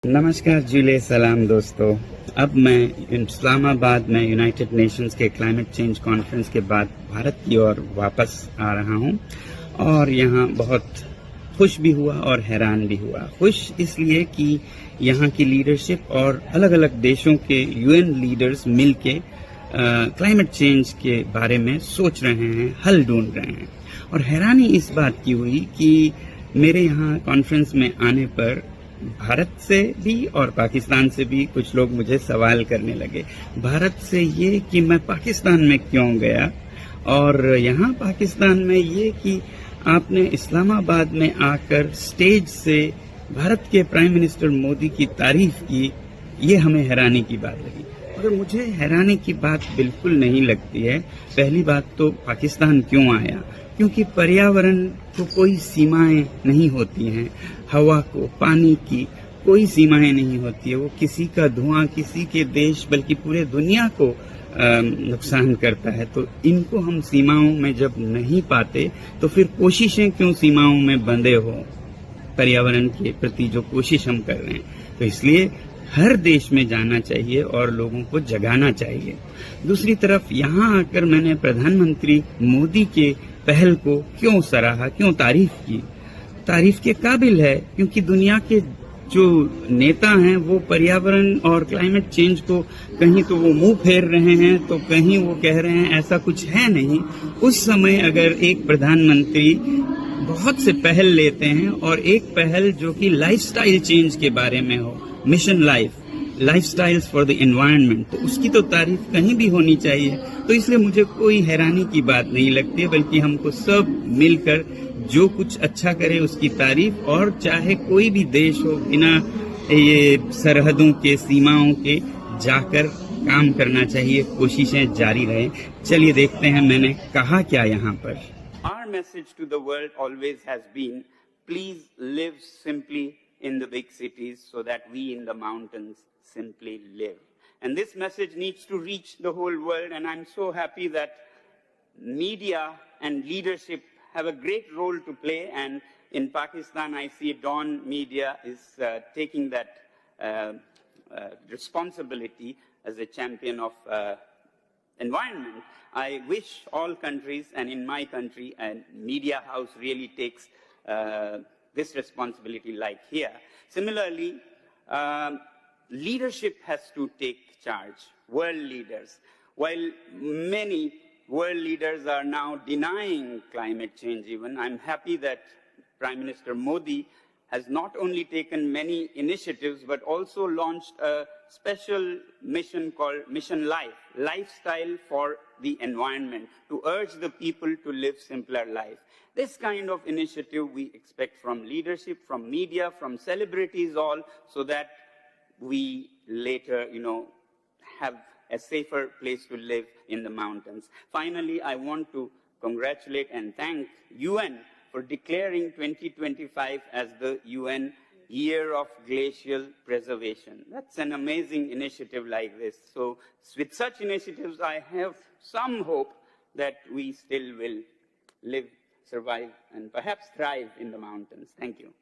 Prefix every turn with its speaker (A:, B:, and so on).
A: नमस्कार जुले सलाम दोस्तों। अब मैं इस्लामाबाद में यूनाइटेड नेशंस के क्लाइमेट चेंज कॉन्फ्रेंस के बाद भारत की ओर वापस आ रहा हूं और यहां बहुत खुश भी हुआ और हैरान भी हुआ। खुश इसलिए कि यहां की लीडरशिप और अलग अलग देशों के यूएन लीडर्स मिलके क्लाइमेट चेंज के बारे में सोच रहे हैं, हल ढूंढ रहे हैं। और हैरानी इस बात की हुई कि मेरे यहाँ कॉन्फ्रेंस में आने पर भारत से भी और पाकिस्तान से भी कुछ लोग मुझे सवाल करने लगे। भारत से ये कि मैं पाकिस्तान में क्यों गया, और यहाँ पाकिस्तान में ये कि आपने इस्लामाबाद में आकर स्टेज से भारत के प्राइम मिनिस्टर मोदी की तारीफ की। ये हमें हैरानी की बात लगी, मगर मुझे हैरानी की बात बिल्कुल नहीं लगती है। पहली बात तो पाकिस्तान क्यों आया, क्योंकि पर्यावरण को कोई सीमाएं नहीं होती हैं। हवा को, पानी की कोई सीमाएं नहीं होती है। वो किसी का धुआं किसी के देश बल्कि पूरे दुनिया को नुकसान करता है। तो इनको हम सीमाओं में जब नहीं पाते तो फिर कोशिशें क्यों सीमाओं में बंधे हो, पर्यावरण के प्रति जो कोशिश हम कर रहे हैं। तो इसलिए हर देश में जाना चाहिए और लोगों को जगाना चाहिए। दूसरी तरफ यहाँ आकर मैंने प्रधानमंत्री मोदी के पहल को क्यों सराहा, क्यों तारीफ की। तारीफ के काबिल है, क्योंकि दुनिया के जो नेता हैं वो पर्यावरण और क्लाइमेट चेंज को कहीं तो वो मुंह फेर रहे हैं तो कहीं वो कह रहे हैं ऐसा कुछ है नहीं। उस समय अगर एक प्रधानमंत्री बहुत से पहल लेते हैं और एक पहल जो कि लाइफस्टाइल चेंज के बारे में हो, mission lifestyles for the environment, तो उसकी तो तारीफ कहीं भी होनी चाहिए। तो इसलिए मुझे कोई हैरानी की बात नहीं लगती है, बल्कि हमको सब मिलकर जो कुछ अच्छा करे उसकी तारीफ, और चाहे कोई भी देश हो, बिना ये सरहदों के, सीमाओं के जाकर काम करना चाहिए, कोशिशें जारी रहें। चलिए देखते हैं मैंने कहा क्या यहाँ पर। Our message to the world always has been, please live simply in the big cities so that we in the mountains simply live. And this message needs to reach the whole world, and I'm so happy that media and leadership have a great role to play. And in Pakistan, I see Dawn Media is taking that responsibility as a champion of environment. I wish all countries, and in my country, a media house really takes this responsibility like here. Similarly, leadership has to take charge, world leaders. While many world leaders are now denying climate change even, I'm happy that Prime Minister Modi has not only taken many initiatives, but also launched a special mission called Mission Life, Lifestyle for the Environment, to urge the people to live simpler life. This kind of initiative we expect from leadership, from media, from celebrities all, so that we later, have a safer place to live in the mountains. Finally, I want to congratulate and thank UN for declaring 2025 as the UN Year of Glacial Preservation. That's an amazing initiative like this. So with such initiatives, I have some hope that we still will live, survive, and perhaps thrive in the mountains. Thank you.